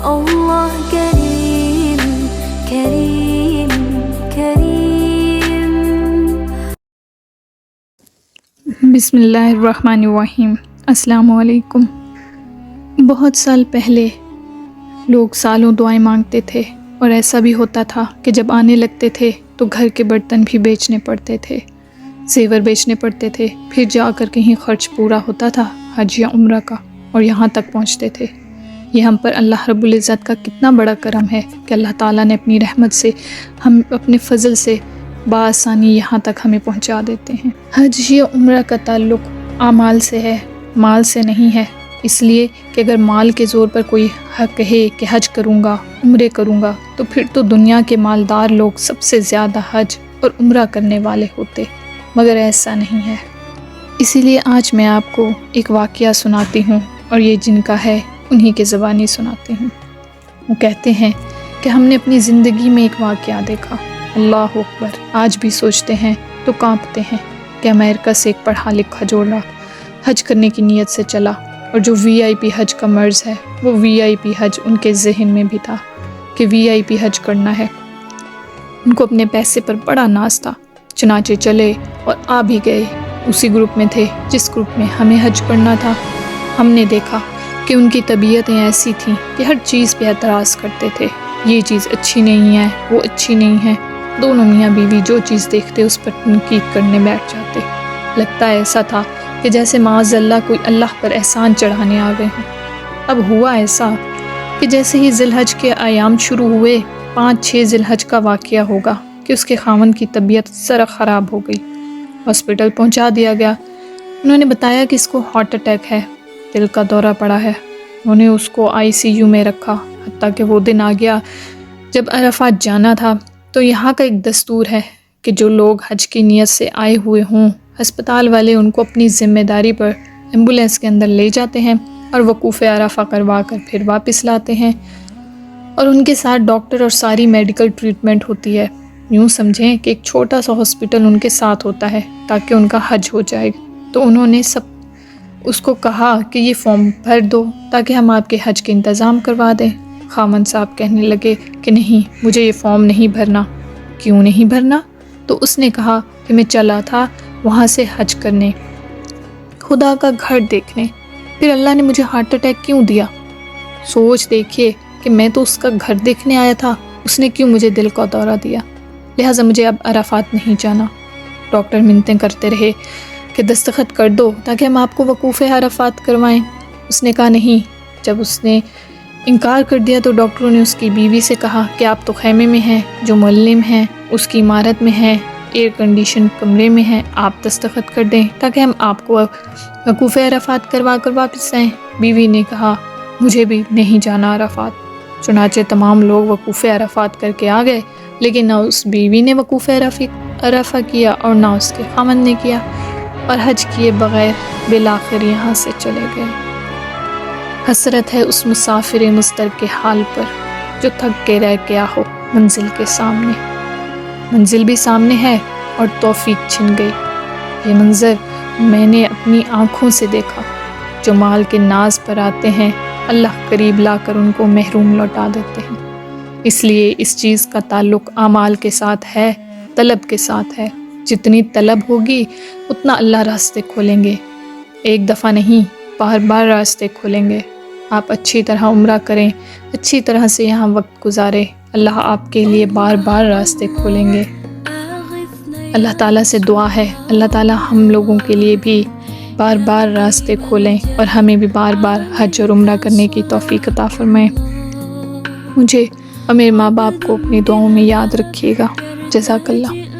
اللہ کریم کریم کریم۔ بسم اللہ الرحمن الرحیم۔ السلام علیکم۔ بہت سال پہلے لوگ سالوں دعائیں مانگتے تھے، اور ایسا بھی ہوتا تھا کہ جب آنے لگتے تھے تو گھر کے برتن بھی بیچنے پڑتے تھے، زیور بیچنے پڑتے تھے، پھر جا کر کہیں خرچ پورا ہوتا تھا حج یا عمرہ کا، اور یہاں تک پہنچتے تھے۔ یہ ہم پر اللہ رب العزت کا کتنا بڑا کرم ہے کہ اللہ تعالیٰ نے اپنی رحمت سے، ہم اپنے فضل سے بآسانی یہاں تک ہمیں پہنچا دیتے ہیں۔ حج یا عمرہ کا تعلق اعمال سے ہے، مال سے نہیں ہے، اس لیے کہ اگر مال کے زور پر کوئی کہے کہ حج کروں گا، عمرے کروں گا، تو پھر تو دنیا کے مالدار لوگ سب سے زیادہ حج اور عمرہ کرنے والے ہوتے، مگر ایسا نہیں ہے۔ اسی لیے آج میں آپ کو ایک واقعہ سناتی ہوں، اور یہ جن کا ہے انہی کے زبانی سناتی ہوں۔ وہ کہتے ہیں کہ ہم نے اپنی زندگی میں ایک واقعہ دیکھا، اللہ اکبر، آج بھی سوچتے ہیں تو کانپتے ہیں کہ امریکہ سے ایک پڑھا لکھا جوڑا حج کرنے کی نیت سے چلا، اور جو VIP حج کا مرض ہے وہ VIP حج ان کے ذہن میں بھی تھا کہ VIP حج کرنا ہے۔ ان کو اپنے پیسے پر بڑا ناز تھا، چنانچہ چلے اور آ بھی گئے۔ اسی گروپ میں تھے جس گروپ میں ہمیں حج کرنا تھا۔ ہم نے دیکھا کہ ان کی طبیعتیں ایسی تھیں کہ ہر چیز پہ اعتراض کرتے تھے، یہ چیز اچھی نہیں ہے، وہ اچھی نہیں ہے۔ دونوں میاں بیوی جو چیز دیکھتے اس پر تنقید کرنے بیٹھ جاتے۔ لگتا ایسا تھا کہ جیسے معاذ اللہ کوئی اللہ پر احسان چڑھانے آ گئے ہوں۔ اب ہوا ایسا کہ جیسے ہی ذی الحج کے ایام شروع ہوئے، 5-6 ذی الحج کا واقعہ ہوگا کہ اس کے خاوند کی طبیعت ذرا خراب ہو گئی، ہاسپٹل پہنچا دیا گیا۔ انہوں نے بتایا کہ اس کو ہارٹ اٹیک ہے، دل کا دورہ پڑا ہے۔ انہوں نے اس کو ICU میں رکھا، حتیٰ کہ وہ دن آ گیا جب عرفات جانا تھا۔ تو یہاں کا ایک دستور ہے کہ جو لوگ حج کی نیت سے آئے ہوئے ہوں، ہسپتال والے ان کو اپنی ذمہ داری پر ایمبولینس کے اندر لے جاتے ہیں اور وقوف عرفہ کروا کر پھر واپس لاتے ہیں، اور ان کے ساتھ ڈاکٹر اور ساری میڈیکل ٹریٹمنٹ ہوتی ہے۔ یوں سمجھیں کہ ایک چھوٹا سا ہاسپٹل ان کے ساتھ ہوتا ہے تاکہ ان کا حج ہو جائے۔ تو انہوں نے اس کو کہا کہ یہ فارم بھر دو تاکہ ہم آپ کے حج کے انتظام کروا دیں۔ خاوند صاحب کہنے لگے کہ نہیں، مجھے یہ فارم نہیں بھرنا۔ کیوں نہیں بھرنا؟ تو اس نے کہا کہ میں چلا تھا وہاں سے حج کرنے، خدا کا گھر دیکھنے، پھر اللہ نے مجھے ہارٹ اٹیک کیوں دیا؟ سوچ دیکھیے کہ میں تو اس کا گھر دیکھنے آیا تھا، اس نے کیوں مجھے دل کا دورہ دیا؟ لہٰذا مجھے اب عرفات نہیں جانا۔ ڈاکٹر منتیں کرتے رہے کہ دستخط کر دو تاکہ ہم آپ کو وقوف عرفات کروائیں۔ اس نے کہا نہیں۔ جب اس نے انکار کر دیا تو ڈاکٹروں نے اس کی بیوی سے کہا کہ آپ تو خیمے میں ہیں، جو معلم ہیں اس کی عمارت میں ہیں، ایئر کنڈیشن کمرے میں ہیں، آپ دستخط کر دیں تاکہ ہم آپ کو وقوف عرفات کروا کر واپس آئیں۔ بیوی نے کہا مجھے بھی نہیں جانا عرفات۔ چنانچہ تمام لوگ وقوف عرفات کر کے آ گئے، لیکن نہ اس بیوی نے وقوف عرفہ کیا اور نہ اس کے خاوند نے کیا، اور حج کیے بغیر بالآخر یہاں سے چلے گئے۔ حسرت ہے اس مسافر مضطر کے حال پر جو تھک کے رہ گیا ہو منزل کے سامنے۔ منزل بھی سامنے ہے اور توفیق چھن گئی۔ یہ منظر میں نے اپنی آنکھوں سے دیکھا۔ جو مال کے ناز پر آتے ہیں، اللہ قریب لا کر ان کو محروم لوٹا دیتے ہیں۔ اس لیے اس چیز کا تعلق اعمال کے ساتھ ہے، طلب کے ساتھ ہے۔ جتنی طلب ہوگی اتنا اللہ راستے کھولیں گے، ایک دفعہ نہیں، بار بار راستے کھولیں گے۔ آپ اچھی طرح عمرہ کریں، اچھی طرح سے یہاں وقت گزاریں، اللہ آپ کے لیے بار بار راستے کھولیں گے۔ اللہ تعالیٰ سے دعا ہے اللہ تعالیٰ ہم لوگوں کے لیے بھی بار بار راستے کھولیں، اور ہمیں بھی بار بار حج اور عمرہ کرنے کی توفیق عطا فرمائیں۔ مجھے اور میرے ماں باپ کو اپنی دعاؤں میں یاد رکھیے گا۔ جزاک اللہ۔